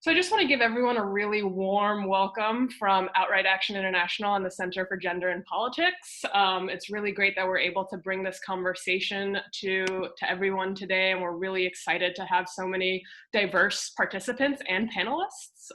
So I just want to give everyone a really warm welcome from Outright Action International and the Center for Gender and Politics. It's really great that we're able to bring this conversation to everyone today, and we're really excited to have so many diverse participants and panelists.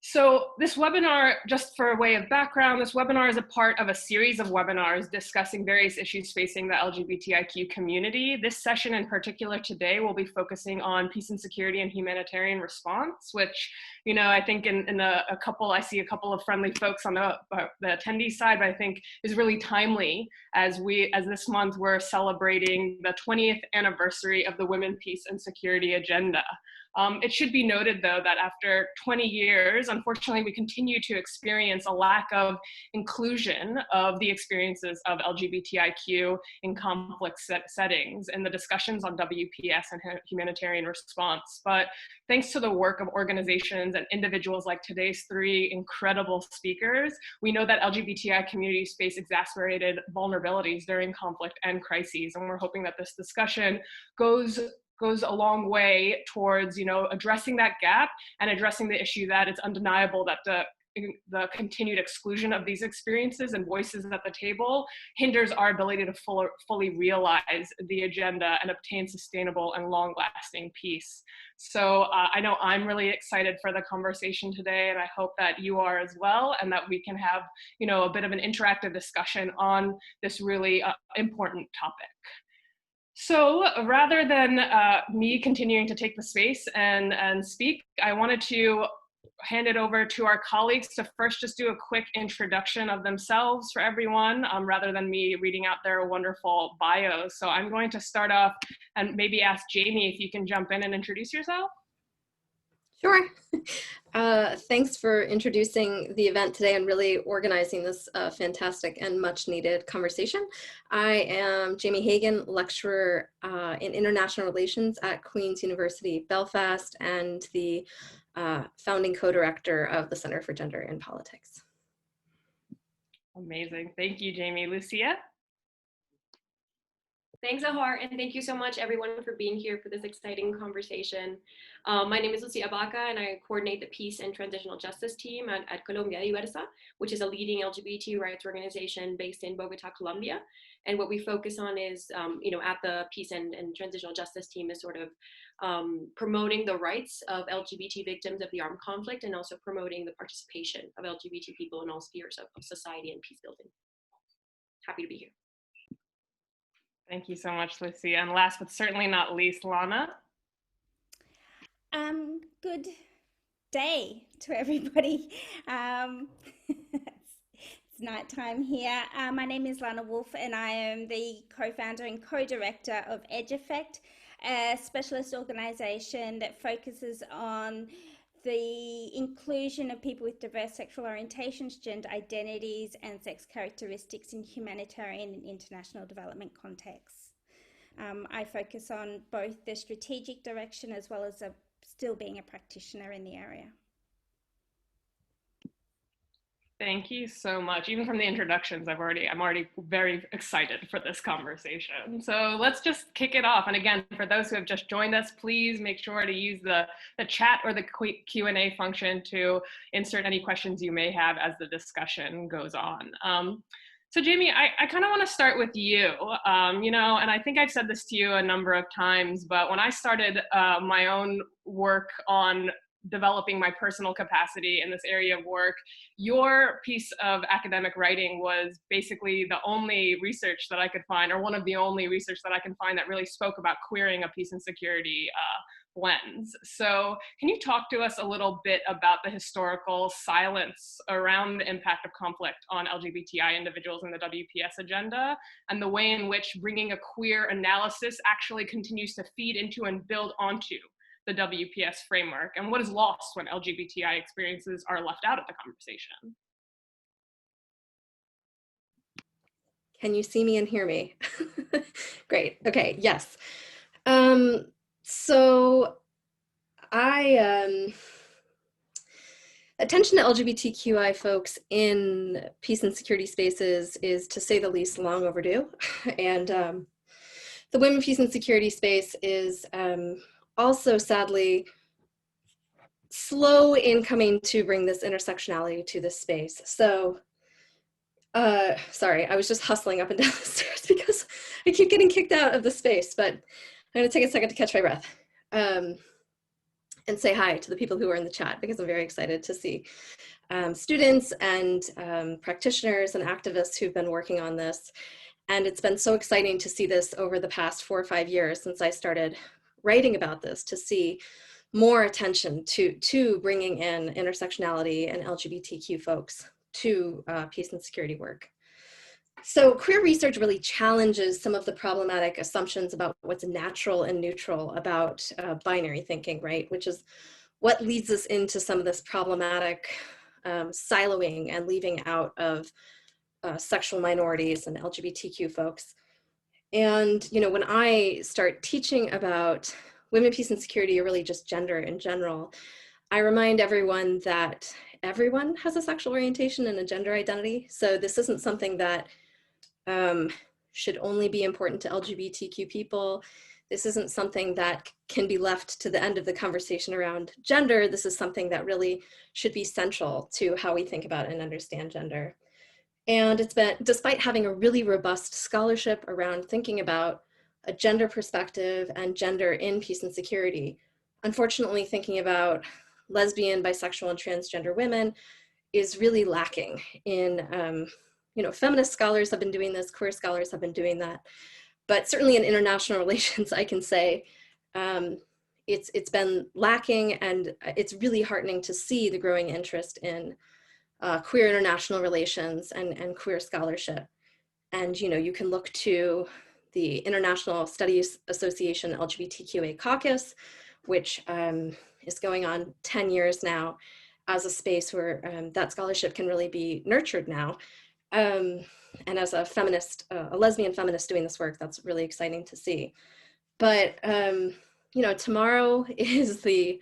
So this webinar, just for a way of background, this webinar is a part of a series of webinars discussing various issues facing the LGBTIQ community. This session in particular today will be focusing on peace and security and humanitarian response, which, you know, I think I see a couple of friendly folks on the attendee side, but I think is really timely as this month we're celebrating the 20th anniversary of the Women, Peace and Security Agenda. It should be noted, though, that after 20 years, unfortunately, we continue to experience a lack of inclusion of the experiences of LGBTIQ in complex settings in the discussions on WPS and humanitarian response. But thanks to the work of organizations and individuals like today's three incredible speakers, we know that LGBTI communities face exacerbated vulnerabilities during conflict and crises. And we're hoping that this discussion goes a long way towards, you know, addressing that gap and addressing the issue that it's undeniable that the continued exclusion of these experiences and voices at the table hinders our ability to fully realize the agenda and obtain sustainable and long-lasting peace. So I know I'm really excited for the conversation today, and I hope that you are as well, and that we can have, you know, a bit of an interactive discussion on this really important topic. So rather than me continuing to take the space and speak, I wanted to hand it over to our colleagues to first just do a quick introduction of themselves for everyone, rather than me reading out their wonderful bios. So I'm going to start off and maybe ask Jamie if you can jump in and introduce yourself. Sure. Thanks for introducing the event today and really organizing this fantastic and much needed conversation. I am Jamie Hagan, lecturer in international relations at Queen's University, Belfast, and the founding co-director of the Center for Gender and Politics. Amazing. Thank you, Jamie. Lucia? Thanks, Ahar, and thank you so much, everyone, for being here for this exciting conversation. My name is Lucia Baca, and I coordinate the Peace and Transitional Justice team at Colombia Diversa, which is a leading LGBT rights organization based in Bogota, Colombia. And what we focus on is, you know, at the Peace and Transitional Justice team is sort of promoting the rights of LGBT victims of the armed conflict, and also promoting the participation of LGBT people in all spheres of society and peace building. Happy to be here. Thank you so much, Lucia. And last but certainly not least, Lana. Good day to everybody. It's nighttime here. My name is Lana Wolf, and I am the co-founder and co-director of Edge Effect, a specialist organization that focuses on the inclusion of people with diverse sexual orientations, gender identities, and sex characteristics in humanitarian and international development contexts. I focus on both the strategic direction as well as still being a practitioner in the area. Thank you so much. Even from the introductions, I'm already very excited for this conversation. So let's just kick it off. And again, for those who have just joined us, please make sure to use the chat or the Q&A function to insert any questions you may have as the discussion goes on. So Jamie, I kind of want to start with you, you know, and I think I've said this to you a number of times, but when I started my own work on developing my personal capacity in this area of work, your piece of academic writing was basically the only research that I could find, or one of the only research that I can find that really spoke about queering a peace and security lens. So can you talk to us a little bit about the historical silence around the impact of conflict on LGBTI individuals in the WPS agenda, and the way in which bringing a queer analysis actually continues to feed into and build onto the WPS framework, and what is lost when LGBTI experiences are left out of the conversation? Can you see me and hear me? Great. Okay. Yes. So attention to LGBTQI folks in peace and security spaces is, to say the least, long overdue. And the women, peace and security space is also sadly slow in coming to bring this intersectionality to this space. So sorry, I was just hustling up and down the stairs because I keep getting kicked out of the space, but I'm gonna take a second to catch my breath and say hi to the people who are in the chat, because I'm very excited to see students and practitioners and activists who've been working on this. And it's been so exciting to see this over the past 4 or 5 years since I started writing about this, to see more attention to bringing in intersectionality and LGBTQ folks to peace and security work. So queer research really challenges some of the problematic assumptions about what's natural and neutral about binary thinking, right? Which is what leads us into some of this problematic siloing and leaving out of sexual minorities and LGBTQ folks. And, you know, when I start teaching about women, peace, and security, or really just gender in general, I remind everyone that everyone has a sexual orientation and a gender identity. So this isn't something that should only be important to LGBTQ people. This isn't something that can be left to the end of the conversation around gender. This is something that really should be central to how we think about and understand gender. And it's been, despite having a really robust scholarship around thinking about a gender perspective and gender in peace and security, unfortunately thinking about lesbian, bisexual, and transgender women is really lacking in, you know, feminist scholars have been doing this, queer scholars have been doing that, but certainly in international relations, I can say it's been lacking, and it's really heartening to see the growing interest in queer international relations and queer scholarship. And, you know, you can look to the International Studies Association LGBTQA caucus, which is going on 10 years now, as a space where that scholarship can really be nurtured now. And as a feminist, a lesbian feminist doing this work, that's really exciting to see. But, you know, tomorrow is the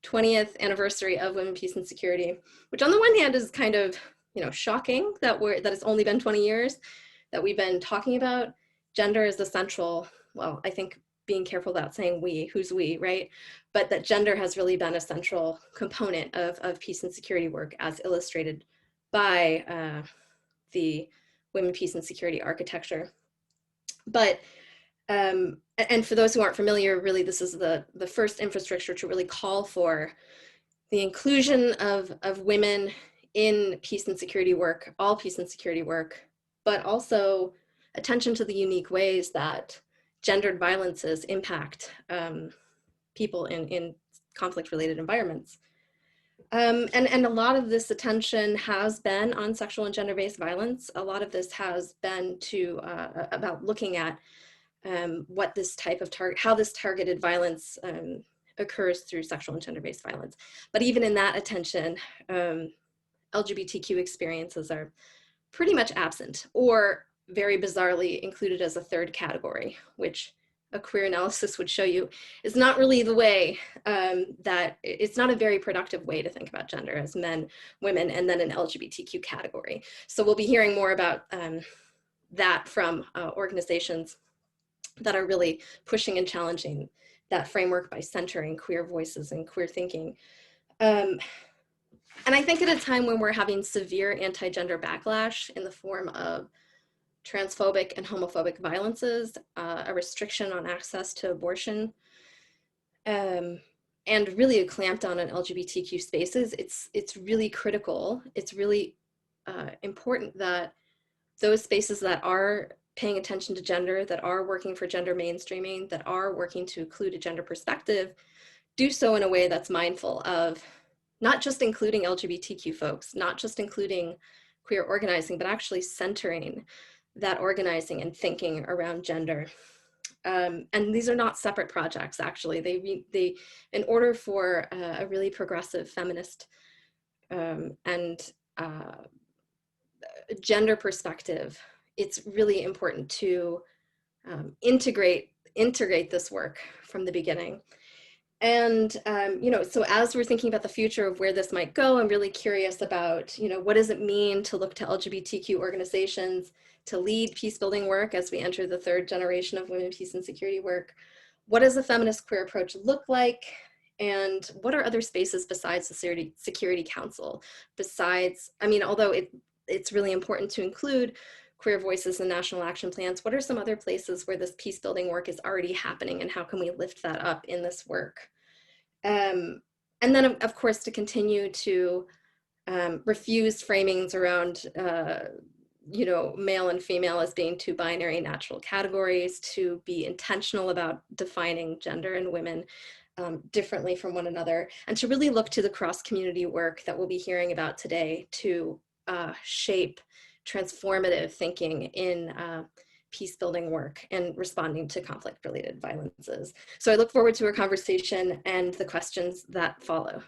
20th anniversary of Women, Peace, and Security, which on the one hand is kind of, you know, shocking that it's only been 20 years that we've been talking about gender as the central, well, I think being careful about saying we, who's we, right? But that gender has really been a central component of peace and security work, as illustrated by the Women, Peace, and Security architecture. But and for those who aren't familiar, really this is the first infrastructure to really call for the inclusion of women in peace and security work, all peace and security work, but also attention to the unique ways that gendered violences impact people in conflict-related environments. And a lot of this attention has been on sexual and gender-based violence. A lot of this has been about looking at what this type of how this targeted violence occurs through sexual and gender-based violence. But even in that attention, LGBTQ experiences are pretty much absent, or very bizarrely included as a third category, which a queer analysis would show you is not really the way that it's not a very productive way to think about gender as men, women, and then an LGBTQ category. So we'll be hearing more about that from organizations that are really pushing and challenging that framework by centering queer voices and queer thinking. And I think at a time when we're having severe anti-gender backlash in the form of transphobic and homophobic violences, a restriction on access to abortion, and really a clampdown on LGBTQ spaces, it's really critical. It's really important that those spaces that are paying attention to gender, that are working for gender mainstreaming, that are working to include a gender perspective, do so in a way that's mindful of not just including LGBTQ folks, not just including queer organizing, but actually centering that organizing and thinking around gender. And these are not separate projects, actually. They in order for a really progressive feminist and gender perspective, it's really important to integrate this work from the beginning. And, you know, so as we're thinking about the future of where this might go, I'm really curious about, you know, what does it mean to look to LGBTQ organizations to lead peace building work as we enter the third generation of women, peace, and security work? what does a feminist queer approach look like? And what are other spaces besides the Security Council? Besides, I mean, although it's really important to include queer voices in national action plans, what are some other places where this peace building work is already happening, and how can we lift that up in this work? And then, of course, to continue to refuse framings around male and female as being two binary natural categories, to be intentional about defining gender and women differently from one another, and to really look to the cross-community work that we'll be hearing about today to shape transformative thinking in peace building work and responding to conflict-related violences. So I look forward to our conversation and the questions that follow.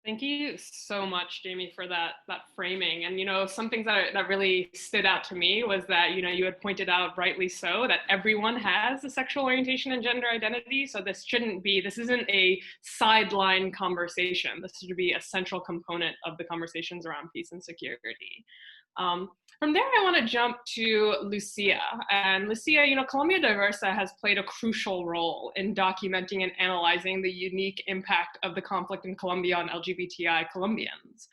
Thank you so much, Jamie, for that framing. And some things that really stood out to me was that you had pointed out, rightly so, that everyone has a sexual orientation and gender identity. So this isn't a sideline conversation. This should be a central component of the conversations around peace and security. From there, I want to jump to Lucia. And Lucia, Colombia Diversa has played a crucial role in documenting and analyzing the unique impact of the conflict in Colombia on LGBTI Colombians,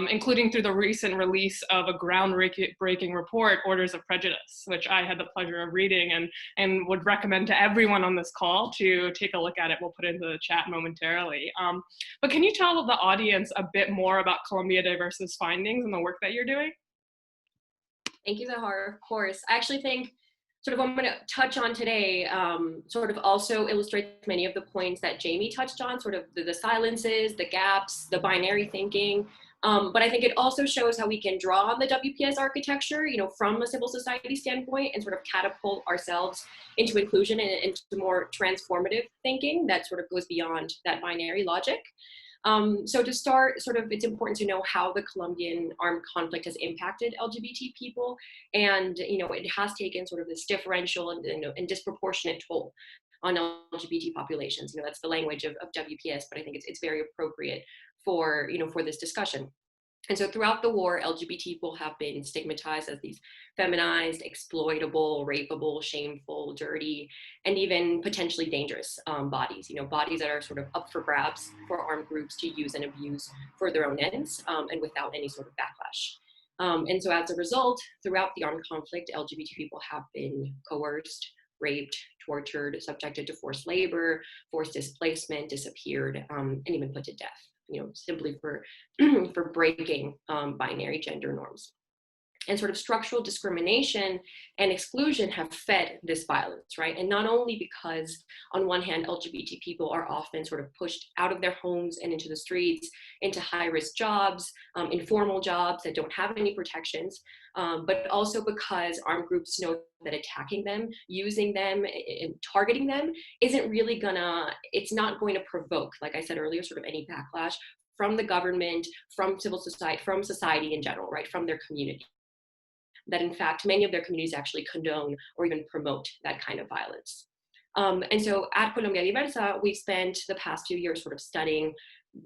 including through the recent release of a groundbreaking report, Orders of Prejudice, which I had the pleasure of reading and would recommend to everyone on this call to take a look at it. We'll put it into the chat momentarily. But can you tell the audience a bit more about Colombia Diversa's findings and the work that you're doing? Thank you, Zahar. Of course. I actually think sort of what I'm going to touch on today sort of also illustrates many of the points that Jamie touched on, sort of the silences, the gaps, the binary thinking. But I think it also shows how we can draw on the WPS architecture, from a civil society standpoint, and sort of catapult ourselves into inclusion and into more transformative thinking that sort of goes beyond that binary logic. So to start, it's important to know how the Colombian armed conflict has impacted LGBT people. And, it has taken sort of this differential and disproportionate toll on LGBT populations. That's the language of WPS, but I think it's very appropriate for this discussion. And so throughout the war, LGBT people have been stigmatized as these feminized, exploitable, rapeable, shameful, dirty, and even potentially dangerous bodies, bodies that are sort of up for grabs for armed groups to use and abuse for their own ends and without any sort of backlash. And so as a result, throughout the armed conflict, LGBT people have been coerced, raped, tortured, subjected to forced labor, forced displacement, disappeared, and even put to death. Simply for breaking binary gender norms. And sort of structural discrimination and exclusion have fed this violence, right? And not only because, on one hand, LGBT people are often sort of pushed out of their homes and into the streets, into high-risk jobs, informal jobs that don't have any protections, but also because armed groups know that attacking them, using them, and targeting them it's not going to provoke, like I said earlier, sort of any backlash from the government, from civil society, from society in general, right, from their community. That in fact, many of their communities actually condone or even promote that kind of violence. And so at Colombia Diversa, we've spent the past few years sort of studying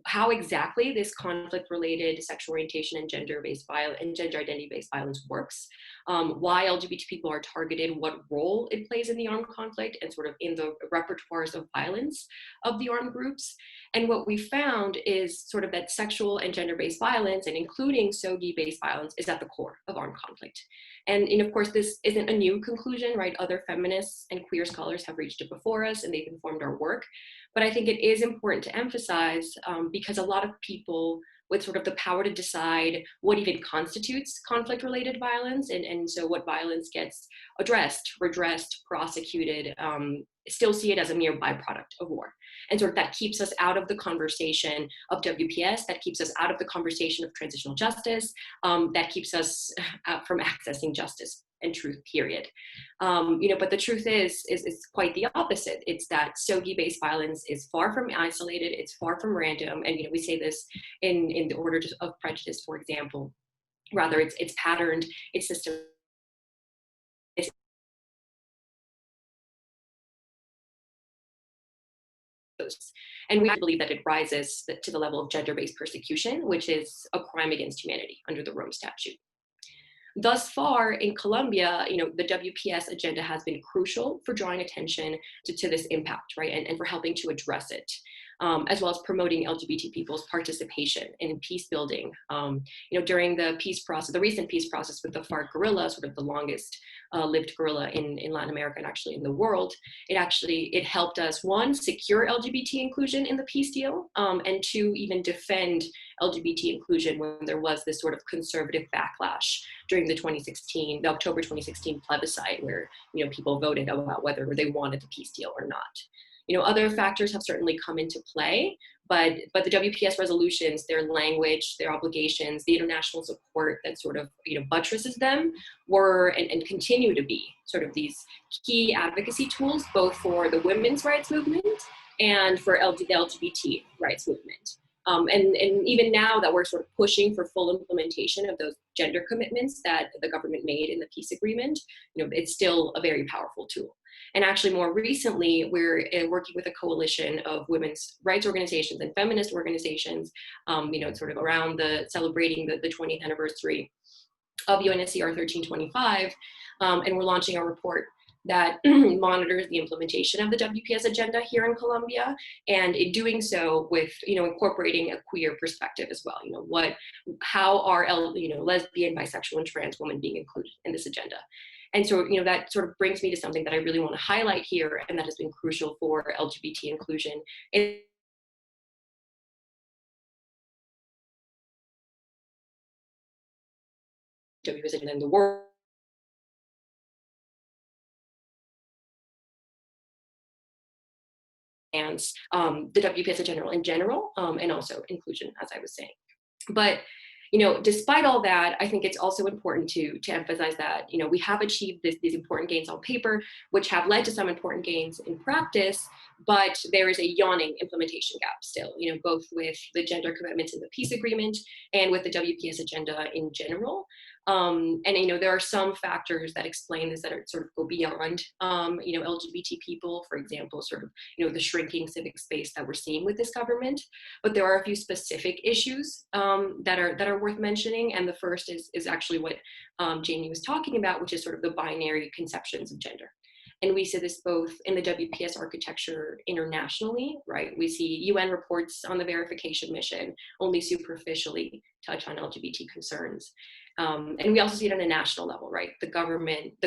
how exactly this conflict-related sexual orientation and gender-based violence and gender identity-based violence works, why LGBT people are targeted, what role it plays in the armed conflict and sort of in the repertoires of violence of the armed groups. And what we found is sort of that sexual and gender-based violence, and including SOGI-based violence, is at the core of armed conflict. And of course, this isn't a new conclusion, right? Other feminists and queer scholars have reached it before us, and they've informed our work. But I think it is important to emphasize because a lot of people with sort of the power to decide what even constitutes conflict-related violence, and so what violence gets addressed, redressed, prosecuted, still see it as a mere byproduct of war. And sort of that keeps us out of the conversation of WPS, that keeps us out of the conversation of transitional justice, that keeps us from accessing justice and truth, period. But the truth is quite the opposite. It's that SOGI-based violence is far from isolated, it's far from random, and we say this in the Orders of Prejudice, for example. Rather, it's patterned, it's systematic. And we believe that it rises to the level of gender-based persecution, which is a crime against humanity under the Rome Statute. Thus far in Colombia, the WPS agenda has been crucial for drawing attention to this impact, right, and for helping to address it, as well as promoting LGBT people's participation in peace building. During the peace process, the recent peace process with the FARC guerrilla, sort of the longest lived guerrilla in Latin America and actually in the world, it helped us, one, secure LGBT inclusion in the peace deal, and two, even defend LGBT inclusion when there was this sort of conservative backlash during the October 2016 plebiscite, where people voted about whether they wanted the peace deal or not. Other factors have certainly come into play, but the WPS resolutions, their language, their obligations, the international support that sort of buttresses them were and continue to be sort of these key advocacy tools, both for the women's rights movement and for the LGBT rights movement. And even now that we're sort of pushing for full implementation of those gender commitments that the government made in the peace agreement, it's still a very powerful tool. And actually more recently, we're working with a coalition of women's rights organizations and feminist organizations, sort of around celebrating the 20th anniversary of UNSCR 1325. And we're launching a report that monitors the implementation of the WPS agenda here in Colombia, and in doing so with incorporating a queer perspective as well. How are lesbian, bisexual, and trans women being included in this agenda? And so that sort of brings me to something that I really want to highlight here, and that has been crucial for LGBT inclusion in WPS agenda in the world. And the WPS agenda in general, and also inclusion, as I was saying. But despite all that, I think it's also important to emphasize that we have achieved these important gains on paper, which have led to some important gains in practice, but there is a yawning implementation gap still, both with the gender commitments in the peace agreement and with the WPS agenda in general. And there are some factors that explain this that are sort of go beyond LGBT people, for example, sort of the shrinking civic space that we're seeing with this government. But there are a few specific issues that are worth mentioning, and the first is actually what Jamie was talking about, which is sort of the binary conceptions of gender. And we see this both in the WPS architecture internationally, right? We see UN reports on the verification mission only superficially touch on LGBT concerns. And we also see it on a national level, right? The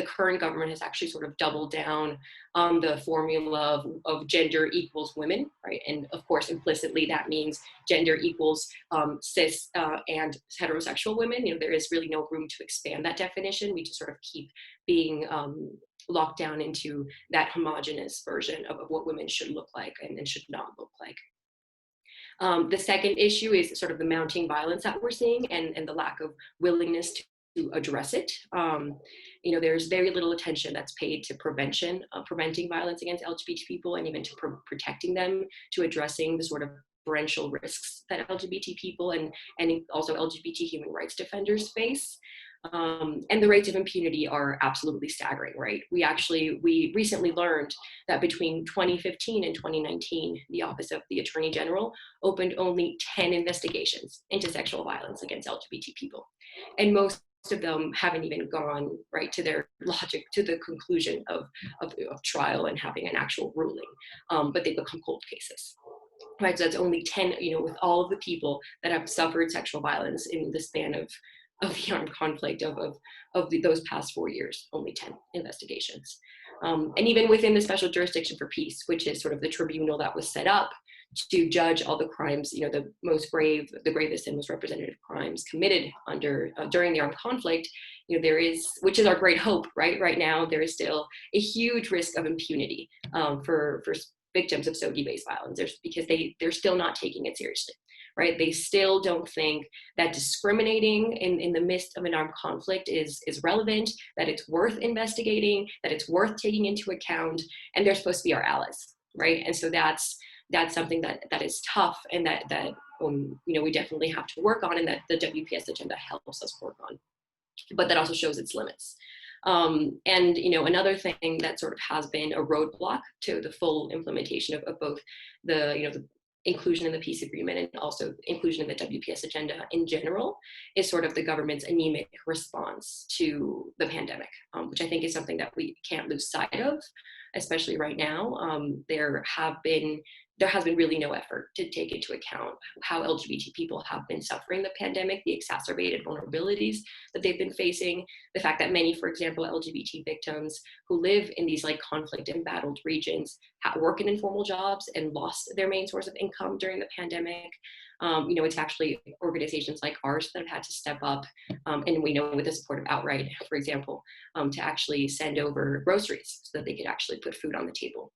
current government has actually sort of doubled down on the formula of gender equals women, right? And of course, implicitly that means gender equals cis and heterosexual women. There is really no room to expand that definition. We just sort of keep being locked down into that homogenous version of what women should look like and should not look like. The second issue is sort of the mounting violence that we're seeing and the lack of willingness to address it. There's very little attention that's paid to preventing violence against LGBT people, and even to protecting them, to addressing the sort of differential risks that LGBT people and also LGBT human rights defenders face. And the rates of impunity are absolutely staggering, right? We recently learned that between 2015 and 2019, the Office of the Attorney General opened only 10 investigations into sexual violence against LGBT people. And most of them haven't even gone right to their logic, to the conclusion of trial and having an actual ruling, but they become cold cases. Right, so that's only 10, with all of the people that have suffered sexual violence in the span of the armed conflict of those past 4 years, only 10 investigations. And even within the Special Jurisdiction for Peace, which is sort of the tribunal that was set up to judge all the crimes, the gravest and most representative crimes committed during the armed conflict, there is, which is our great hope, right now, there is still a huge risk of impunity for victims of SOGI-based violence, because they're still not taking it seriously. Right? They still don't think that discriminating in the midst of an armed conflict is relevant, that it's worth investigating, that it's worth taking into account, and they're supposed to be our allies, right? And so that's something that is tough, and that we definitely have to work on, and that the WPS agenda helps us work on. But that also shows its limits. And another thing that sort of has been a roadblock to the full implementation of both the inclusion in the peace agreement and also inclusion in the WPS agenda in general is sort of the government's anemic response to the pandemic, which I think is something that we can't lose sight of, especially right now. There has been really no effort to take into account how LGBT people have been suffering the pandemic, the exacerbated vulnerabilities that they've been facing, the fact that many, for example, LGBT victims who live in these like conflict embattled regions work in informal jobs and lost their main source of income during the pandemic. It's actually organizations like ours that have had to step up, and we know with the support of Outright, for example, to actually send over groceries so that they could actually put food on the table.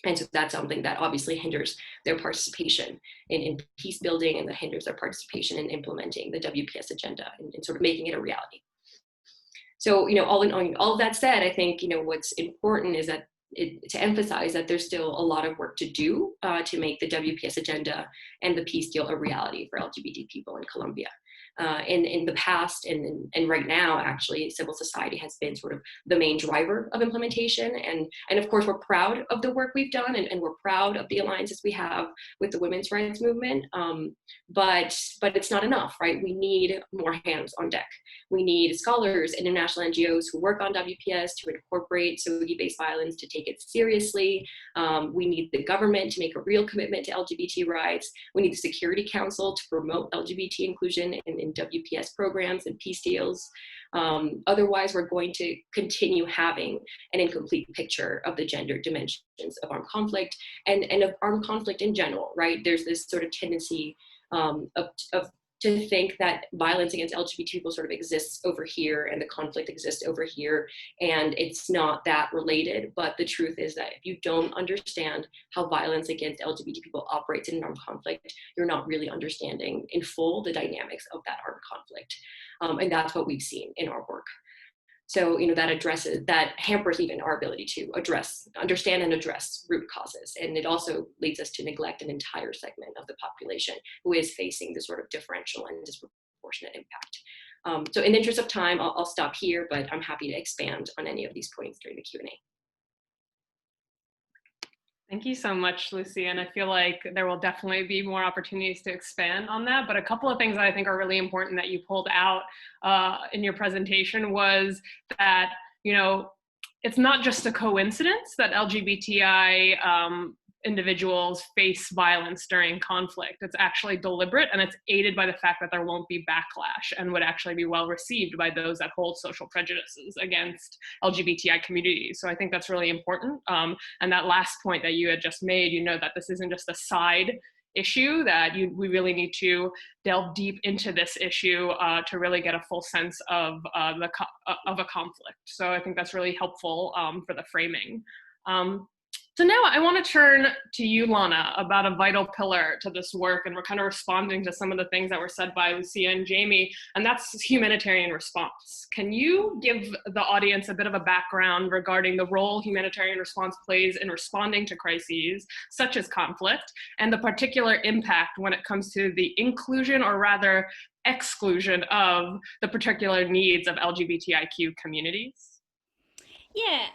And so that's something that obviously hinders their participation in peace building, and that hinders their participation in implementing the WPS agenda and sort of making it a reality. So, all of that said, I think, what's important is that to emphasize that there's still a lot of work to do to make the WPS agenda and the peace deal a reality for LGBT people in Colombia. In the past and right now, actually, civil society has been sort of the main driver of implementation. And of course, we're proud of the work we've done, and we're proud of the alliances we have with the women's rights movement. But it's not enough, right? We need more hands on deck. We need scholars and international NGOs who work on WPS to incorporate SOGI-based violence, to take it seriously. We need the government to make a real commitment to LGBT rights. We need the Security Council to promote LGBT inclusion in WPS programs and peace deals. Otherwise, we're going to continue having an incomplete picture of the gender dimensions of armed conflict and of armed conflict in general, right? There's this sort of tendency to think that violence against LGBT people sort of exists over here and the conflict exists over here, and it's not that related. But the truth is that if you don't understand how violence against LGBT people operates in an armed conflict, you're not really understanding in full the dynamics of that armed conflict. And that's what we've seen in our work. So, that hampers even our ability to understand and address root causes. And it also leads us to neglect an entire segment of the population who is facing this sort of differential and disproportionate impact. So in the interest of time, I'll stop here, but I'm happy to expand on any of these points during the Q&A. Thank you so much, Lucy. And I feel like there will definitely be more opportunities to expand on that. But a couple of things that I think are really important that you pulled out in your presentation was that, it's not just a coincidence that LGBTI individuals face violence during conflict. It's actually deliberate, and it's aided by the fact that there won't be backlash and would actually be well received by those that hold social prejudices against LGBTI communities. So I think that's really important. And that last point that you had just made, that this isn't just a side issue, that we really need to delve deep into this issue to really get a full sense of a conflict. So I think that's really helpful for the framing. So now I want to turn to you, Lana, about a vital pillar to this work, and we're kind of responding to some of the things that were said by Lucia and Jamie, and that's humanitarian response. Can you give the audience a bit of a background regarding the role humanitarian response plays in responding to crises, such as conflict, and the particular impact when it comes to the inclusion, or rather exclusion, of the particular needs of LGBTIQ communities? Yeah,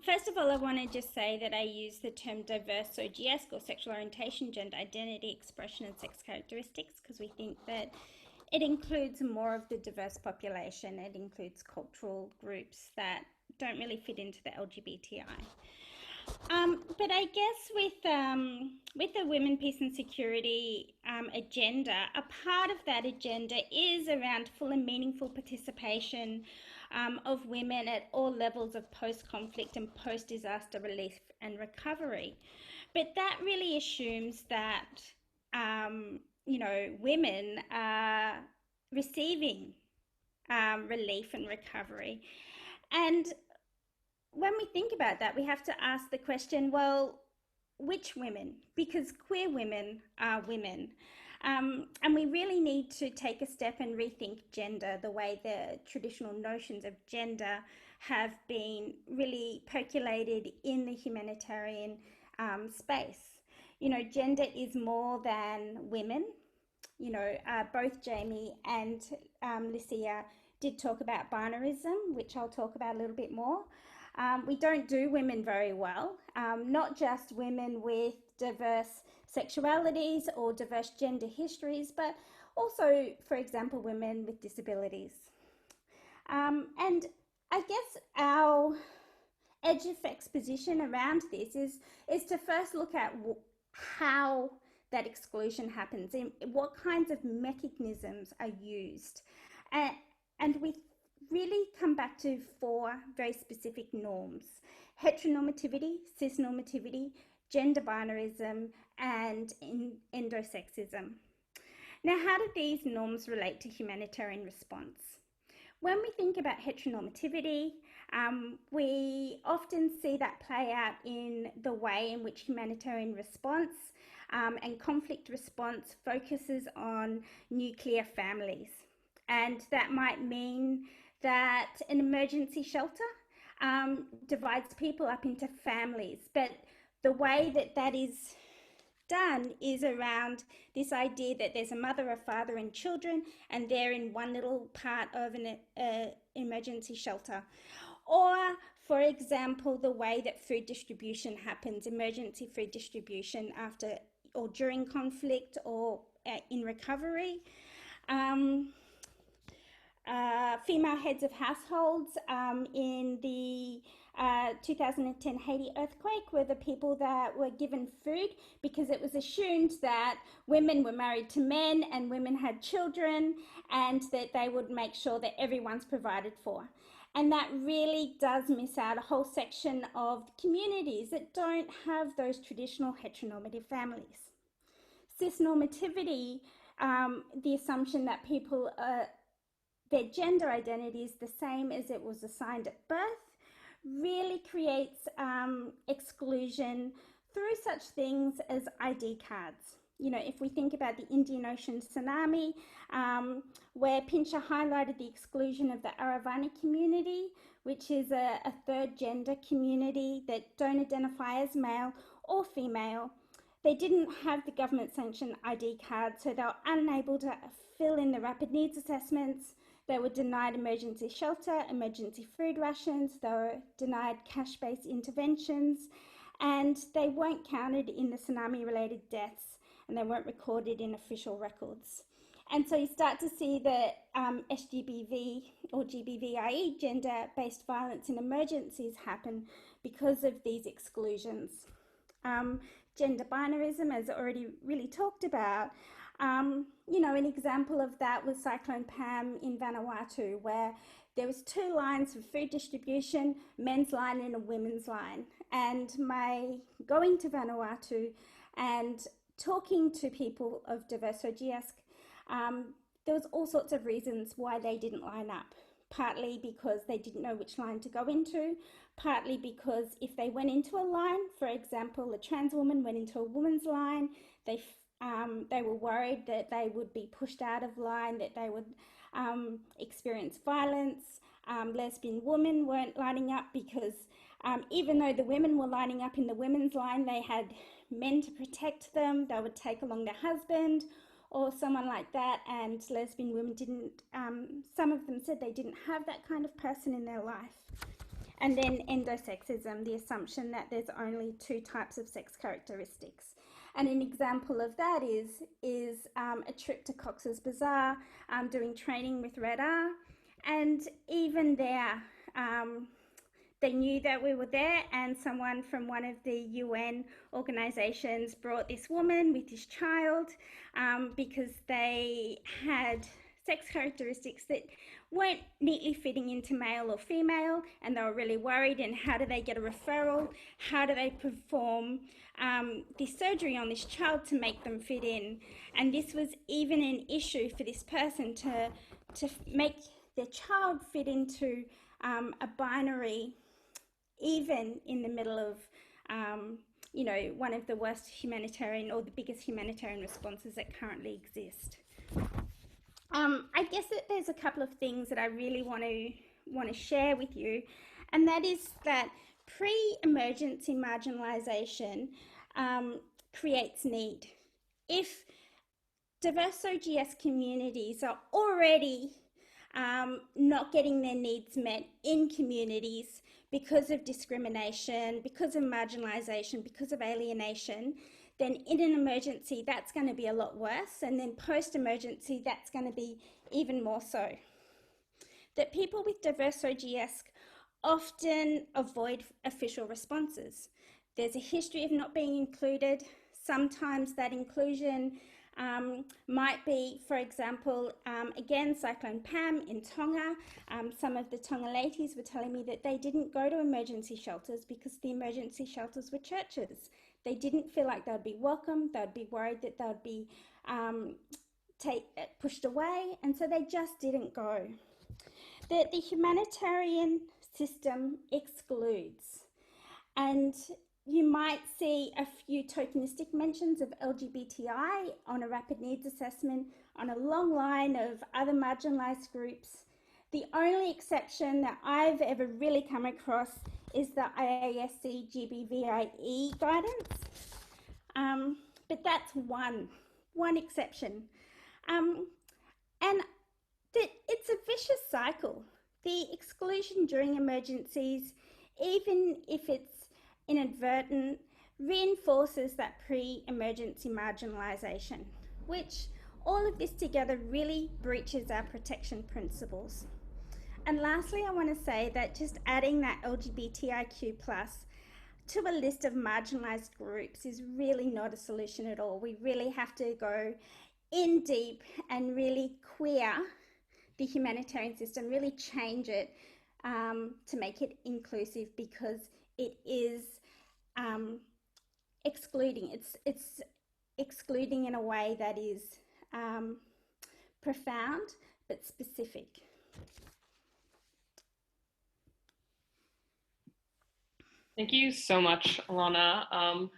first of all, I want to just say that I use the term diverse, so GS, or sexual orientation, gender identity, expression, and sex characteristics, because we think that it includes more of the diverse population. It includes cultural groups that don't really fit into the LGBTI. But I guess with the Women, Peace and Security agenda, a part of that agenda is around full and meaningful participation of women at all levels of post-conflict and post-disaster relief and recovery. But that really assumes that, women are receiving relief and recovery. And when we think about that, we have to ask the question, well, which women? Because queer women are women. And we really need to take a step and rethink gender, the way the traditional notions of gender have been really percolated in the humanitarian space. Gender is more than women. Both Jamie and Lucia did talk about binarism, which I'll talk about a little bit more. We don't do women very well, not just women with diverse sexualities or diverse gender histories, but also, for example, women with disabilities. And I guess our EdgeEffect's position around this is to first look at how that exclusion happens and what kinds of mechanisms are used. And we really come back to 4 very specific norms: heteronormativity, cisnormativity, gender binarism, and endosexism. Now, how do these norms relate to humanitarian response? When we think about heteronormativity, we often see that play out in the way in which humanitarian response and conflict response focuses on nuclear families. And that might mean that an emergency shelter divides people up into families, but the way that that is done is around this idea that there's a mother, a father, and children, and they're in one little part of an emergency shelter. Or, for example, the way that food distribution happens, emergency food distribution after or during conflict or in recovery. Female heads of households in the 2010 Haiti earthquake were the people that were given food because it was assumed that women were married to men and women had children and that they would make sure that everyone's provided for. And that really does miss out a whole section of communities that don't have those traditional heteronormative families. Cisnormativity, the assumption that people their gender identity is the same as it was assigned at birth, really creates exclusion through such things as ID cards. You know, if we think about the Indian Ocean tsunami, where Pincher highlighted the exclusion of the Aravani community, which is a third gender community that don't identify as male or female. They didn't have the government sanctioned ID card, so they were unable to fill in the rapid needs assessments. They were denied emergency shelter, emergency food rations, they were denied cash-based interventions, and they weren't counted in the tsunami-related deaths, and they weren't recorded in official records. And so you start to see the SGBV or GBVIE, gender-based violence in emergencies, happen because of these exclusions. Gender binarism, as already really talked about, you know, an example of that was Cyclone Pam in Vanuatu, where there was 2 lines for food distribution, men's line and a women's line. And my going to Vanuatu and talking to people of diverse OGS, there was all sorts of reasons why they didn't line up. Partly because they didn't know which line to go into, partly because if they went into a line, for example, a trans woman went into a woman's line, they were worried that they would be pushed out of line, that they would experience violence. Lesbian women weren't lining up because even though the women were lining up in the women's line, they had men to protect them. They would take along their husband or someone like that, and lesbian women didn't, some of them said they didn't have that kind of person in their life. And then endosexism, the assumption that there's only 2 types of sex characteristics. And an example of that is a trip to Cox's Bazar, doing training with Red R. And even there, they knew that we were there, and someone from one of the UN organizations brought this woman with this child because they had sex characteristics that weren't neatly fitting into male or female, and they were really worried. And how do they get a referral? How do they perform this surgery on this child to make them fit in? And this was even an issue for this person to make their child fit into a binary, even in the middle of you know, one of the worst humanitarian or the biggest humanitarian responses that currently exist. I guess that there's a couple of things that I really want to share with you, and that is that pre-emergency marginalisation creates need. If diverse OGS communities are already not getting their needs met in communities because of discrimination, because of marginalisation, because of alienation, then in an emergency, that's going to be a lot worse. And then post-emergency, that's going to be even more so. That people with diverse OGS often avoid official responses. There's a history of not being included. Sometimes that inclusion might be, for example, again, Cyclone Pam in Tonga. Some of the Tongaletes were telling me that they didn't go to emergency shelters because the emergency shelters were churches. They didn't feel like they'd be welcome. They'd be worried that they'd be pushed away, and so they just didn't go. The humanitarian system excludes, and you might see a few tokenistic mentions of LGBTI on a rapid needs assessment on a long line of other marginalised groups. The only exception that I've ever really come across is the IASC GBVIE guidance, but that's one exception. And it's a vicious cycle. The exclusion during emergencies, even if it's inadvertent, reinforces that pre-emergency marginalisation, which all of this together really breaches our protection principles. And lastly, I want to say that just adding that LGBTIQ+ to a list of marginalised groups is really not a solution at all. We really have to go in deep and really queer the humanitarian system, really change it to make it inclusive, because it is excluding. It's excluding in a way that is profound but specific. Thank you so much, Alana.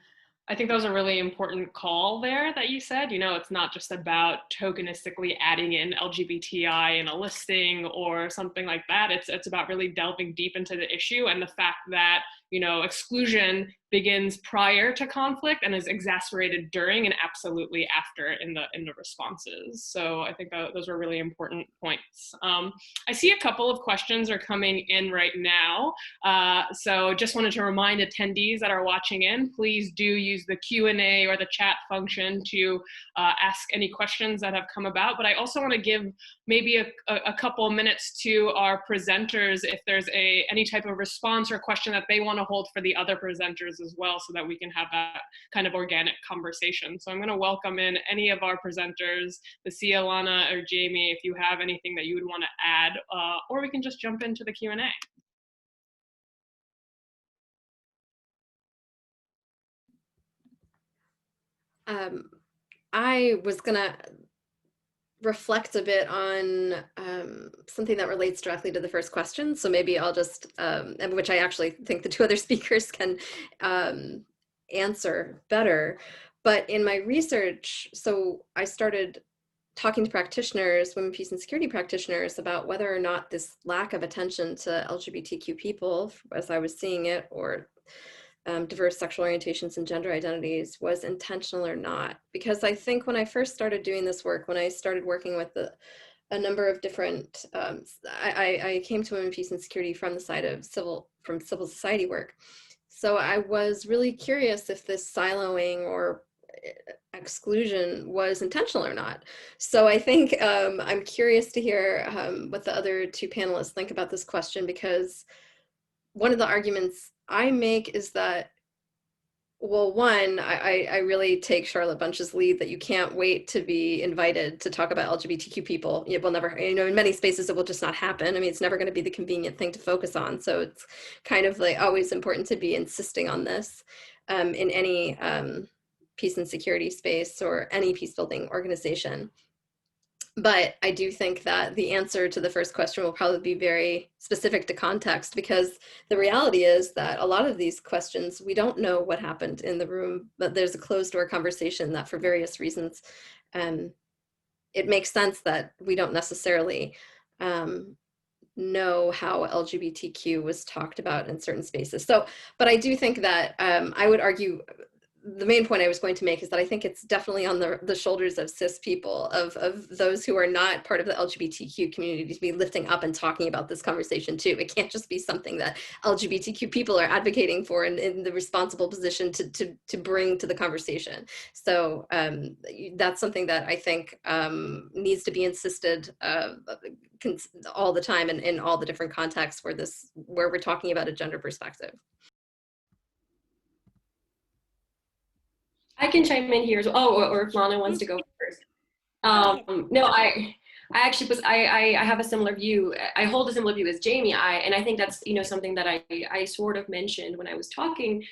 I think that was a really important call there that you said. You know, it's not just about tokenistically adding in LGBTI in a listing or something like that. It's about really delving deep into the issue, and the fact that, you know, exclusion begins prior to conflict and is exacerbated during and absolutely after in the responses. So I think those were really important points. I see a couple of questions are coming in right now. So just wanted to remind attendees that are watching in, please do use the Q&A or the chat function to ask any questions that have come about. But I also want to give maybe a couple of minutes to our presenters if there's any type of response or question that they want to hold for the other presenters as well, so that we can have that kind of organic conversation. So I'm going to welcome in any of our presenters, Lucia, Alana, or Jamie, if you have anything that you would want to add, or we can just jump into the Q&A. I was gonna reflect a bit on something that relates directly to the first question. So maybe I'll just, which I actually think the two other speakers can answer better. But in my research, so I started talking to practitioners, women, peace and security practitioners, about whether or not this lack of attention to LGBTQ people, as I was seeing it, or diverse sexual orientations and gender identities, was intentional or not. Because I think when I first started doing this work, when I started working with a number of different, I came to women, peace and security from the side of civil society work. So I was really curious if this siloing or exclusion was intentional or not. So I think I'm curious to hear what the other two panelists think about this question, because one of the arguments I make is that, well, one, I really take Charlotte Bunch's lead that you can't wait to be invited to talk about LGBTQ people. It will never, you know, in many spaces it will just not happen. I mean, it's never going to be the convenient thing to focus on. So it's kind of like always important to be insisting on this in any peace and security space or any peace building organization. But I do think that the answer to the first question will probably be very specific to context, because the reality is that a lot of these questions, we don't know what happened in the room, but there's a closed door conversation that for various reasons, it makes sense that we don't necessarily know how LGBTQ was talked about in certain spaces. So, but I do think that I would argue the main point I was going to make is that I think it's definitely on the shoulders of cis people, of those who are not part of the LGBTQ community, to be lifting up and talking about this conversation too. It can't just be something that LGBTQ people are advocating for and in the responsible position to bring to the conversation. So that's something that I think needs to be insisted all the time and in all the different contexts where we're talking about a gender perspective. I can chime in here as well. Oh, or if Lana wants to go first. No, I actually I have a similar view. I hold a similar view as Jamie. And I think that's, something that I sort of mentioned when I was talking,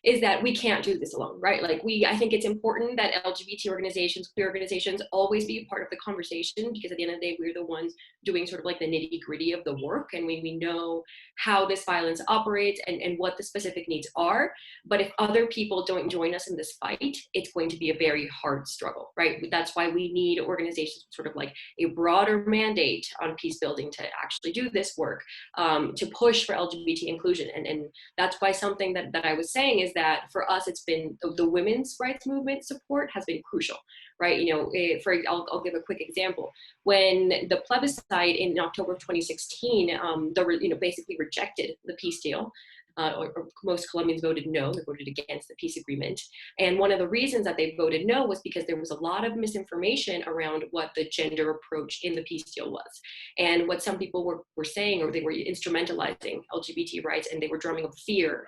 is that we can't do this alone, right? Like I think it's important that LGBT organizations, queer organizations always be a part of the conversation, because at the end of the day, we're the ones doing sort of like the nitty gritty of the work. And we know how this violence operates and what the specific needs are. But if other people don't join us in this fight, it's going to be a very hard struggle, right? That's why we need organizations with sort of like a broader mandate on peace building to actually do this work, to push for LGBT inclusion. And that's why something that I was saying is that for us, it's been the women's rights movement support has been crucial, right? I'll give a quick example. When the plebiscite in October of 2016, basically rejected the peace deal, or most Colombians voted no, they voted against the peace agreement. And one of the reasons that they voted no was because there was a lot of misinformation around what the gender approach in the peace deal was. And what some people were saying, or they were instrumentalizing LGBT rights, and they were drumming up fear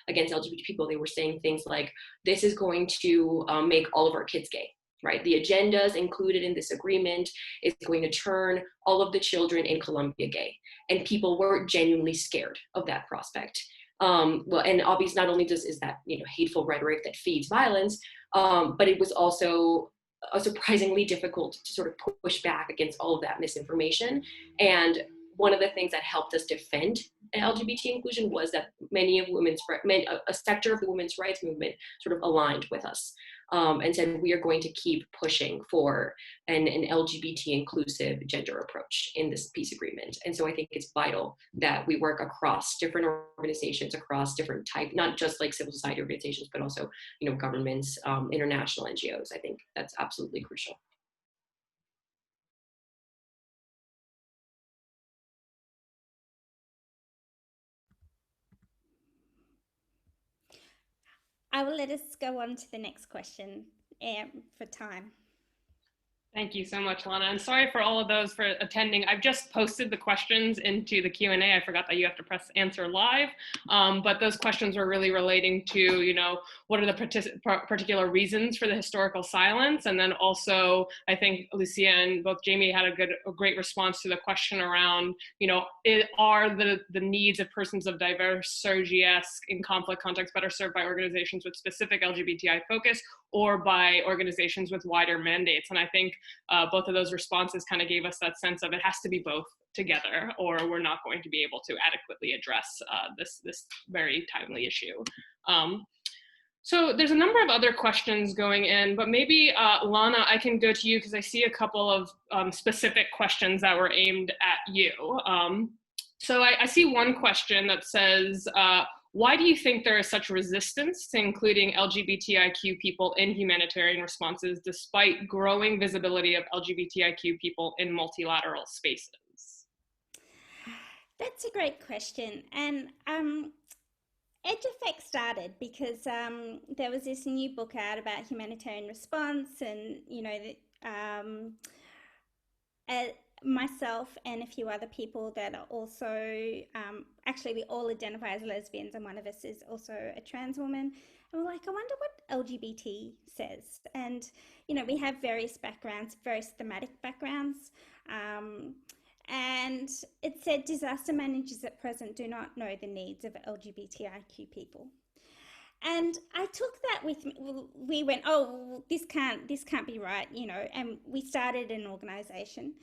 against LGBT people. They were saying things like, this is going to make all of our kids gay. Right, the agendas included in this agreement is going to turn all of the children in Colombia gay, and people were genuinely scared of that prospect. And obviously, not only is that hateful rhetoric that feeds violence, but it was also surprisingly difficult to sort of push back against all of that misinformation. And one of the things that helped us defend LGBT inclusion was that a sector of the women's rights movement sort of aligned with us. And said, we are going to keep pushing for an LGBT inclusive gender approach in this peace agreement. And so I think it's vital that we work across different organizations, across different types, not just like civil society organizations, but also, governments, international NGOs. I think that's absolutely crucial. I will let us go on to the next question for time. Thank you so much, Lana. And sorry for all of those for attending. I've just posted the questions into the Q&A. I forgot that you have to press answer live, but those questions were really relating to, what are the particular reasons for the historical silence? And then also, I think Lucia and both Jamie had a great response to the question around, are the needs of persons of diverse SOGS in conflict contexts better served by organizations with specific LGBTI focus or by organizations with wider mandates? And I think both of those responses kind of gave us that sense of it has to be both together, or we're not going to be able to adequately address this very timely issue. So there's a number of other questions going in, but maybe Lana, I can go to you because I see a couple of specific questions that were aimed at you. So I see one question that says, why do you think there is such resistance to including LGBTIQ people in humanitarian responses despite growing visibility of LGBTIQ people in multilateral spaces? That's a great question. And EdgeEffect started because there was this new book out about humanitarian response, and myself and a few other people that are also, actually we all identify as lesbians, and one of us is also a trans woman. And we're like, I wonder what LGBT says. And, we have various backgrounds, various thematic backgrounds. And it said, disaster managers at present do not know the needs of LGBTIQ people. And I took that with me. We went, oh, this can't be right, and we started an organization.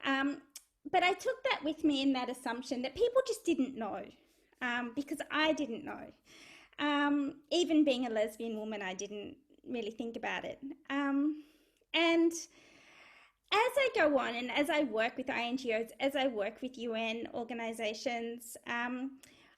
But I took that with me in that assumption that people just didn't know, because I didn't know. Even being a lesbian woman, I didn't really think about it. And as I go on and as I work with INGOs, as I work with UN organizations,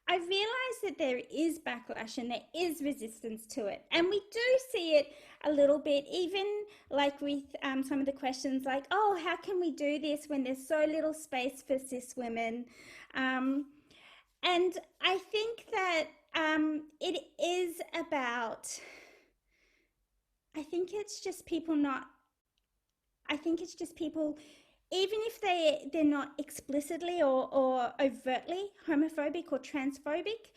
I realize that there is backlash and there is resistance to it. And we do see it a little bit, even like with some of the questions like, oh, how can we do this when there's so little space for cis women? And I think that it is about, I think it's just people not, I think it's just people, even if they're not explicitly or overtly homophobic or transphobic,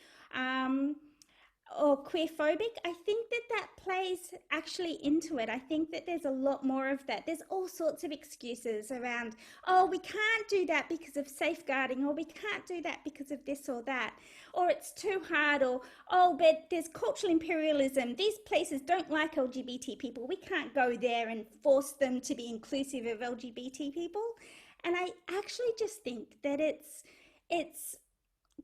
or queerphobic, I think that that plays actually into it. I think that there's a lot more of that. There's all sorts of excuses around, oh, we can't do that because of safeguarding, or we can't do that because of this or that, or it's too hard, or, oh, but there's cultural imperialism. These places don't like LGBT people. We can't go there and force them to be inclusive of LGBT people. And I actually just think that it's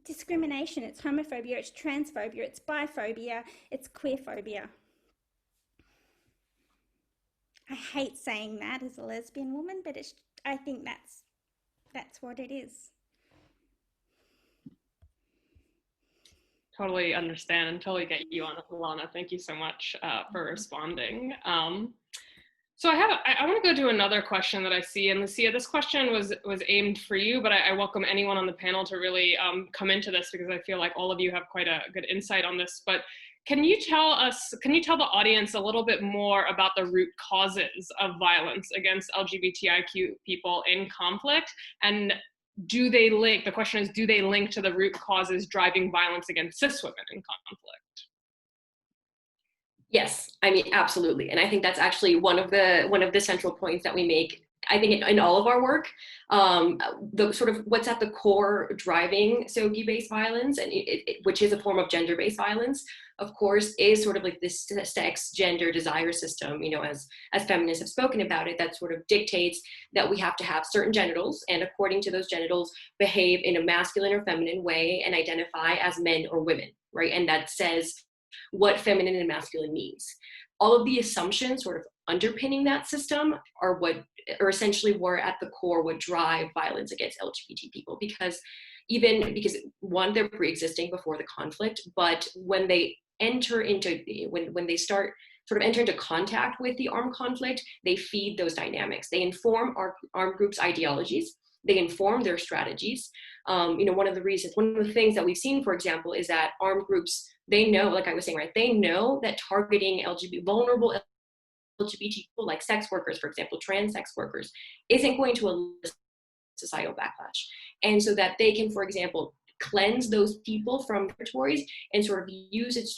discrimination, it's homophobia, it's transphobia, it's biphobia, it's queerphobia. I hate saying that as a lesbian woman, but I think that's what it is. Totally understand and totally get you on it, Alana. Thank you so much for responding. So I want to go to another question that I see, and Lucia, this question was aimed for you, but I welcome anyone on the panel to really come into this, because I feel like all of you have quite a good insight on this. But can you tell the audience a little bit more about the root causes of violence against LGBTIQ people in conflict? And do they link to the root causes driving violence against cis women in conflict? Yes, I mean, absolutely. And I think that's actually one of the central points that we make, I think, in all of our work. The sort of what's at the core driving SOGI-based violence, and which is a form of gender-based violence, of course, is sort of like this sex, gender, desire system, as feminists have spoken about it, that sort of dictates that we have to have certain genitals, and according to those genitals, behave in a masculine or feminine way and identify as men or women, right? And that says what feminine and masculine means. All of the assumptions sort of underpinning that system are essentially were at the core what drive violence against LGBT people, because one, they're pre-existing before the conflict, but when they when they start sort of enter into contact with the armed conflict, they feed those dynamics. They inform our armed groups' ideologies. They inform their strategies. One of the things that we've seen, for example, is that armed groups, they know, like I was saying, right, they know that targeting vulnerable LGBT people, like sex workers, for example, trans sex workers, isn't going to elicit societal backlash. And so that they can, for example, cleanse those people from territories and sort of use it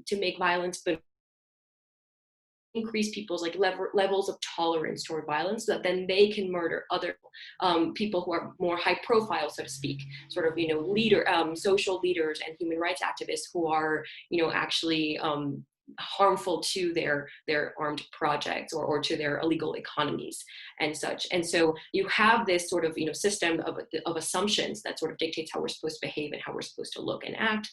to make violence, but increase people's levels of tolerance toward violence, so that then they can murder other people who are more high profile, so to speak, sort of social leaders and human rights activists who are actually harmful to their armed projects or to their illegal economies and such. And so you have this sort of system of assumptions that sort of dictates how we're supposed to behave and how we're supposed to look and act.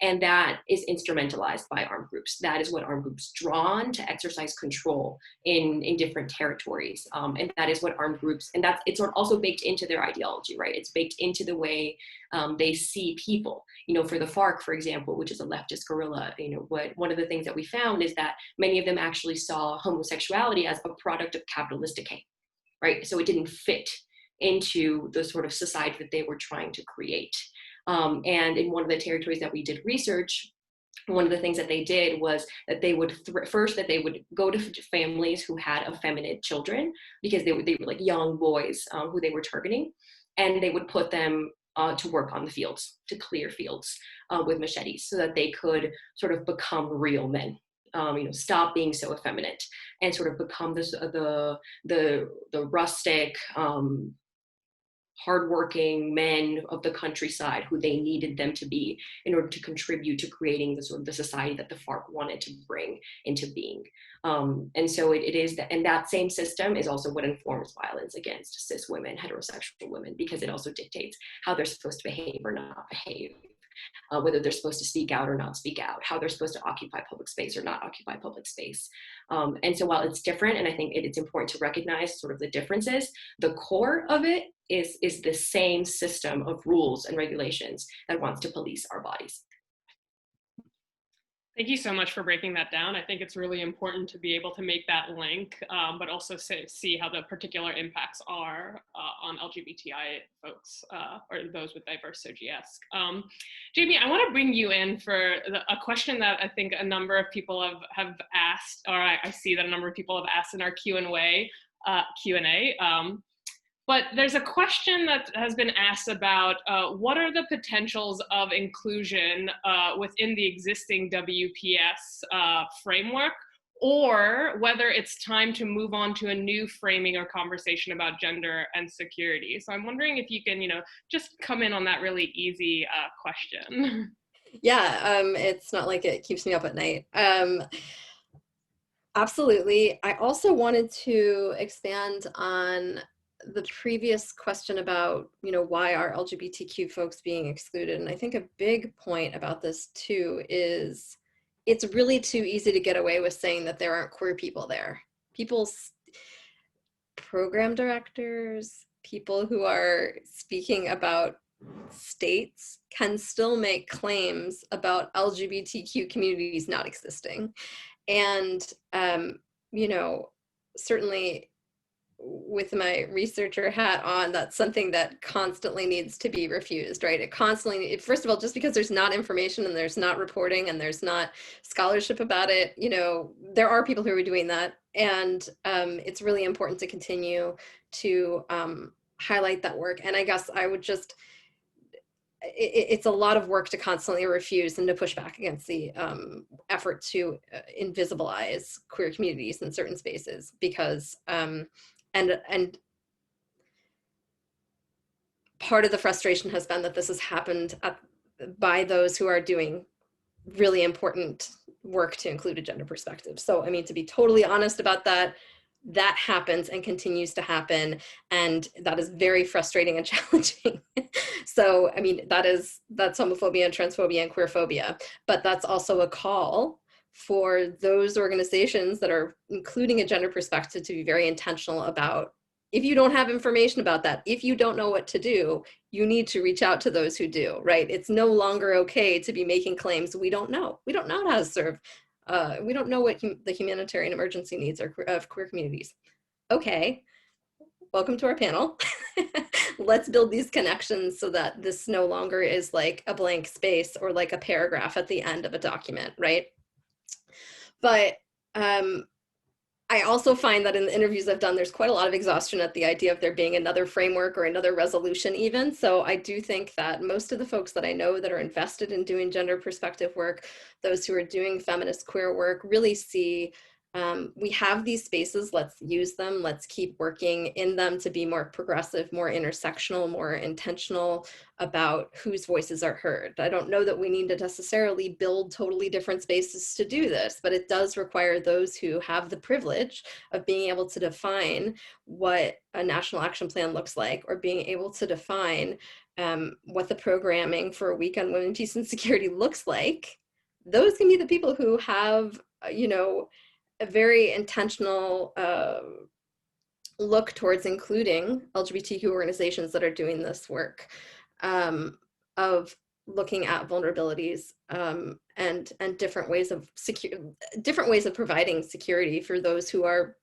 And that is instrumentalized by armed groups. That is what armed groups draw on to exercise control in different territories. And that is what armed groups, and it's also baked into their ideology, right? It's baked into the way they see people. For the FARC, for example, which is a leftist guerrilla, one of the things that we found is that many of them actually saw homosexuality as a product of capitalist decay, right? So it didn't fit into the sort of society that they were trying to create. And in one of the territories that we did research, one of the things that they did was that they would go to families who had effeminate children, because they were like young boys who they were targeting, and they would put them to work on the fields, to clear fields with machetes, so that they could sort of become real men. Stop being so effeminate and sort of become the rustic, hardworking men of the countryside who they needed them to be in order to contribute to creating the society that the FARC wanted to bring into being. And so it is that, and that same system is also what informs violence against cis women, heterosexual women, because it also dictates how they're supposed to behave or not behave. whether they're supposed to speak out or not speak out, how they're supposed to occupy public space or not occupy public space. And so while it's different, and I think it's important to recognize sort of the differences, the core of it is the same system of rules and regulations that wants to police our bodies. Thank you so much for breaking that down. I think it's really important to be able to make that link, but also see how the particular impacts are on LGBTI folks or those with diverse SOGS. Jamie, I want to bring you in for a question that I think a number of people have asked, or I see that a number of people have asked in our Q&A. But there's a question that has been asked about what are the potentials of inclusion within the existing WPS framework, or whether it's time to move on to a new framing or conversation about gender and security. So I'm wondering if you can, just come in on that really easy question. Yeah, it's not like it keeps me up at night. Absolutely. I also wanted to expand on the previous question about, why are LGBTQ folks being excluded? And I think a big point about this too is it's really too easy to get away with saying that there aren't queer people there. Program directors, people who are speaking about states can still make claims about LGBTQ communities not existing. And, certainly with my researcher hat on, that's something that constantly needs to be refused, right? First of all, just because there's not information and there's not reporting and there's not scholarship about it, there are people who are doing that. And it's really important to continue to highlight that work. And I guess I would just, it's a lot of work to constantly refuse and to push back against the effort to invisibilize queer communities in certain spaces, because and part of the frustration has been that this has happened by those who are doing really important work to include a gender perspective. So, to be totally honest about that, that happens and continues to happen, and that is very frustrating and challenging. So, that's homophobia and transphobia and queerphobia, but that's also a call for those organizations that are including a gender perspective to be very intentional about, if you don't have information about that, if you don't know what to do, you need to reach out to those who do, right? It's no longer okay to be making claims we don't know. We don't know how to serve. We don't know what the humanitarian emergency needs are of queer communities. Okay, welcome to our panel. Let's build these connections so that this no longer is like a blank space or like a paragraph at the end of a document, right? But I also find that in the interviews I've done, there's quite a lot of exhaustion at the idea of there being another framework or another resolution even. So I do think that most of the folks that I know that are invested in doing gender perspective work, those who are doing feminist queer work, really see we have these spaces, let's use them, let's keep working in them to be more progressive, more intersectional, more intentional about whose voices are heard. I don't know that we need to necessarily build totally different spaces to do this, but it does require those who have the privilege of being able to define what a national action plan looks like, or being able to define what the programming for a week on women, peace, and security looks like. Those can be the people who have, a very intentional look towards including LGBTQ organizations that are doing this work, of looking at vulnerabilities and different ways of providing security for those who are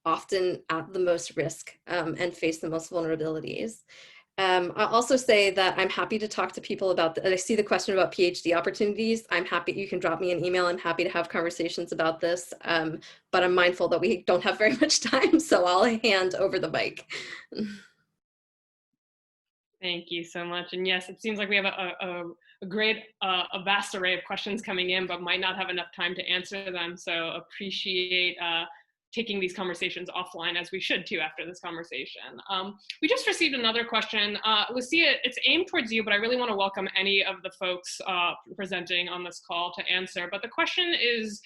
often at the most risk and face the most vulnerabilities. I'll also say that I'm happy to talk to people about, I see the question about PhD opportunities. I'm happy, you can drop me an email. I'm happy to have conversations about this, but I'm mindful that we don't have very much time, so I'll hand over the mic. Thank you so much. And yes, it seems like we have a vast array of questions coming in, but might not have enough time to answer them. So appreciate taking these conversations offline, as we should too after this conversation. We just received another question. Lucia, it's aimed towards you, but I really want to welcome any of the folks presenting on this call to answer. But the question is,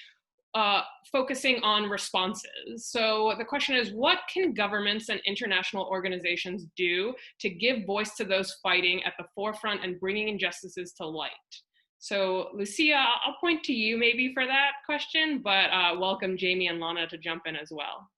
focusing on responses. So the question is, what can governments and international organizations do to give voice to those fighting at the forefront and bringing injustices to light? So Lucia, I'll point to you maybe for that question, but welcome Jamie and Lana to jump in as well.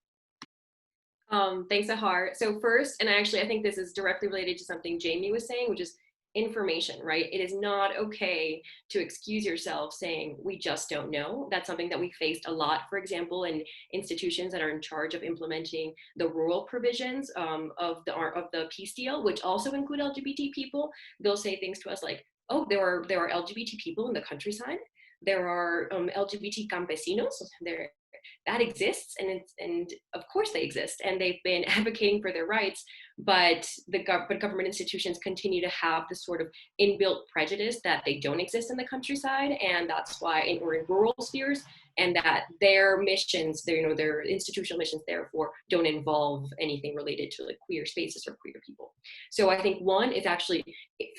Thanks, Ahar. So first, and I think this is directly related to something Jamie was saying, which is information, right? It is not okay to excuse yourself saying, we just don't know. That's something that we faced a lot, for example, in institutions that are in charge of implementing the rural provisions of the peace deal, which also include LGBT people. They'll say things to us like, oh, there are LGBT people in the countryside. There are LGBT campesinos. That exists, and of course they exist, and they've been advocating for their rights, but government institutions continue to have this sort of inbuilt prejudice that they don't exist in the countryside, and that's why in rural spheres, and that their missions, their institutional missions, therefore, don't involve anything related to like queer spaces or queer people. So I think one is actually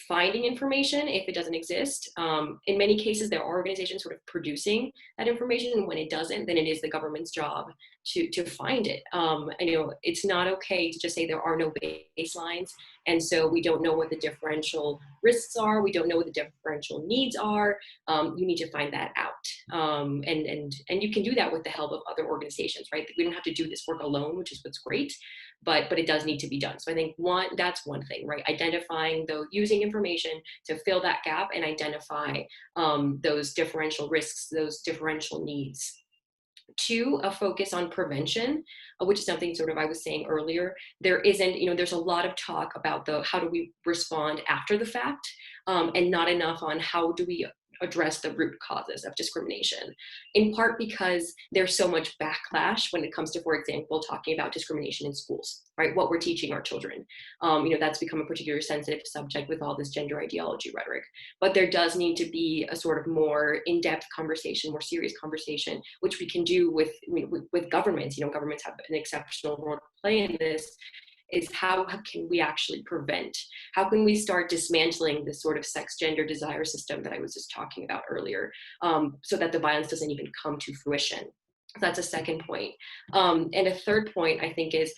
finding information if it doesn't exist. In many cases, there are organizations sort of producing that information, and when it doesn't, then it is the government's job to find it. It's not okay to just say there are no baselines, and so we don't know what the differential risks are. We don't know what the differential needs are. You need to find that out, and you can do that with the help of other organizations, right? We don't have to do this work alone, which is what's great, but it does need to be done. So I think that's one thing, right? Identifying using information to fill that gap and identify those differential risks, those differential needs. Two, a focus on prevention, which is something sort of I was saying earlier. There's a lot of talk about how do we respond after the fact, and not enough on how do we address the root causes of discrimination, in part because there's so much backlash when it comes to, for example, talking about discrimination in schools, right? What we're teaching our children. That's become a particularly sensitive subject with all this gender ideology rhetoric. But there does need to be a sort of more in-depth conversation, more serious conversation, which we can do with governments. Governments have an exceptional role to play in this, is how can we actually prevent? How can we start dismantling this sort of sex, gender, desire system that I was just talking about earlier, so that the violence doesn't even come to fruition? That's a second point. And a third point, I think, is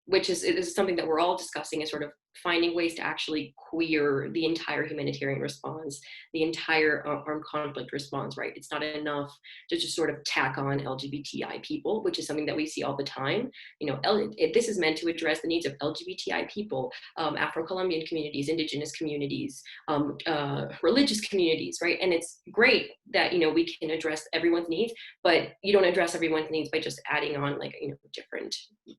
which is something that we're all discussing, is sort of finding ways to actually queer the entire humanitarian response, the entire armed conflict response, right? It's not enough to just sort of tack on LGBTI people, which is something that we see all the time. This is meant to address the needs of LGBTI people, Afro-Colombian communities, indigenous communities, religious communities, right? And it's great that, we can address everyone's needs, but you don't address everyone's needs by just adding on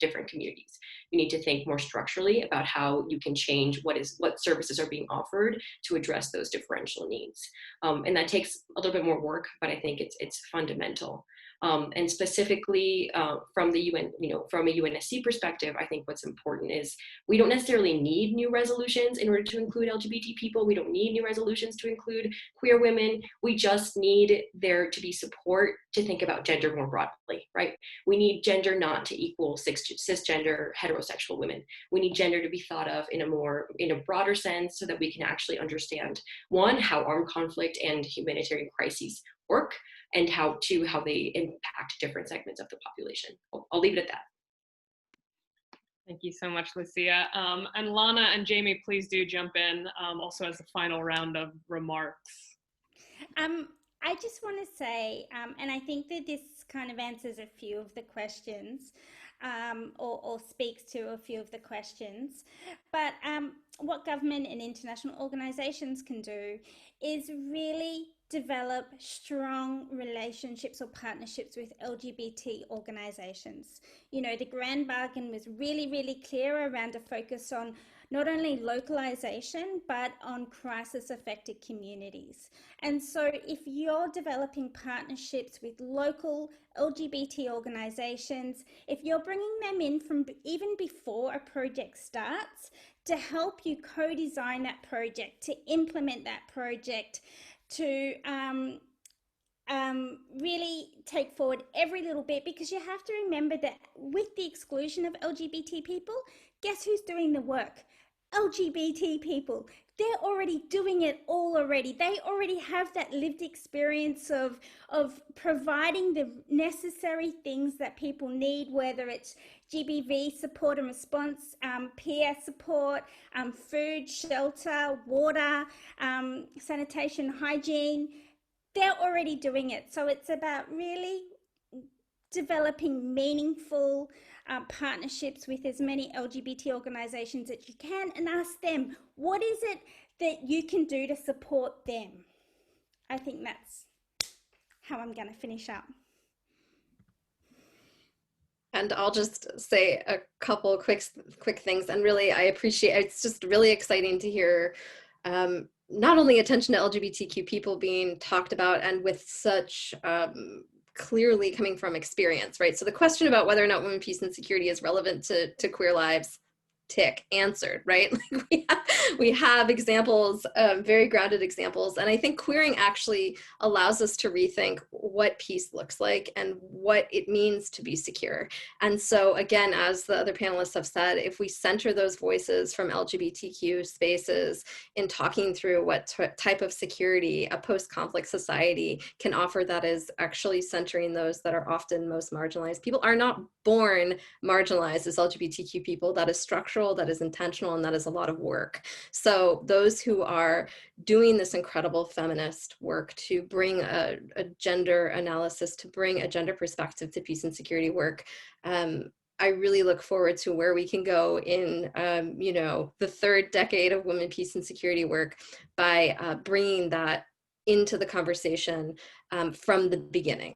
different communities. You need to think more structurally about how you can change what services are being offered to address those differential needs. And that takes a little bit more work, but I think it's fundamental. And specifically from the UN, from a UNSC perspective, I think what's important is we don't necessarily need new resolutions in order to include LGBT people. We don't need new resolutions to include queer women. We just need there to be support to think about gender more broadly, right? We need gender not to equal cisgender heterosexual women. We need gender to be thought of in a broader sense, so that we can actually understand, one, how armed conflict and humanitarian crises work, and how they impact different segments of the population. I'll leave it at that. Thank you so much, Lucia. And Lana and Jamie, please do jump in also as the final round of remarks. I just want to say, and I think that this kind of answers a few of the questions, or speaks to a few of the questions, but what government and international organizations can do is really develop strong relationships or partnerships with LGBT organizations. The Grand Bargain was really, really clear around a focus on not only localization, but on crisis affected communities. And so if you're developing partnerships with local LGBT organizations, if you're bringing them in from even before a project starts to help you co-design that project, to implement that project, to really take forward every little bit, because you have to remember that with the exclusion of LGBT people, guess who's doing the work? LGBT people. they're already doing it all already. They already have that lived experience of providing the necessary things that people need, whether it's GBV support and response, peer support, food, shelter, water, sanitation, hygiene. They're already doing it. So it's about really developing meaningful partnerships with as many LGBT organizations that you can, and ask them, what is it that you can do to support them? I think that's how I'm going to finish up. And I'll just say a couple quick things. And really, I appreciate, it's just really exciting to hear not only attention to LGBTQ people being talked about, and with such clearly coming from experience, right? So the question about whether or not women, peace, and security is relevant to queer lives, tick, answered, right? Like we have examples, very grounded examples. And I think queering actually allows us to rethink what peace looks like and what it means to be secure. And so again, as the other panelists have said, if we center those voices from LGBTQ spaces in talking through what type of security a post-conflict society can offer, that is actually centering those that are often most marginalized. People are not born marginalized as LGBTQ people. That is structural, that is intentional, and that is a lot of work. So those who are doing this incredible feminist work to bring a gender analysis, to bring a gender perspective to peace and security work, I really look forward to where we can go in, you know, the third decade of women, peace, and security work by bringing that into the conversation from the beginning.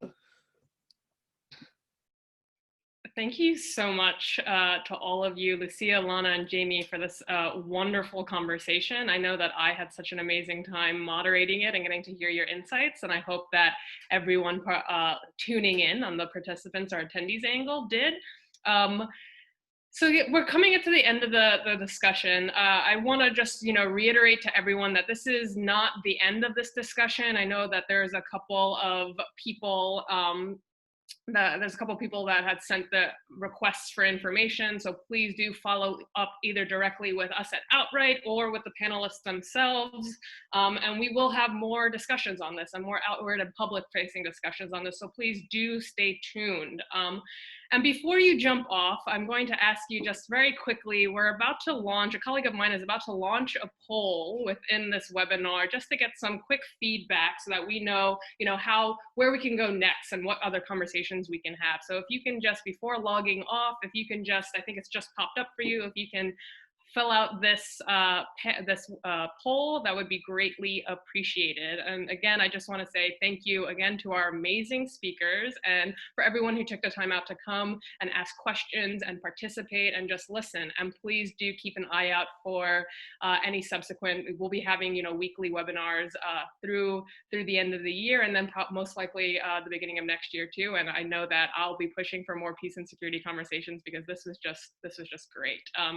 Thank you so much to all of you, Lucia, Lana, and Jamie, for this wonderful conversation. I know that I had such an amazing time moderating it and getting to hear your insights, and I hope that everyone tuning in on the participants or attendees angle did. So we're coming into the end of the discussion. I want to just, you know, reiterate to everyone that this is not the end of this discussion. I know that there's a couple of people there's a couple people that had sent the requests for information, so please do follow up either directly with us at Outright or with the panelists themselves, and we will have more discussions on this and more outward and public-facing discussions on this, so please do stay tuned. And before you jump off, I'm going to ask you just very quickly, we're about to launch, a colleague of mine is about to launch a poll within this webinar just to get some quick feedback so that we know, where we can go next and what other conversations we can have. So if you can just, before logging off, if you can just, I think it's just popped up for you, if you can fill out this poll, that would be greatly appreciated. And again, I just want to say thank you again to our amazing speakers and for everyone who took the time out to come and ask questions and participate and just listen. And please do keep an eye out for any subsequent, we'll be having weekly webinars through the end of the year, and then most likely the beginning of next year too. And I know that I'll be pushing for more peace and security conversations because this was just great. And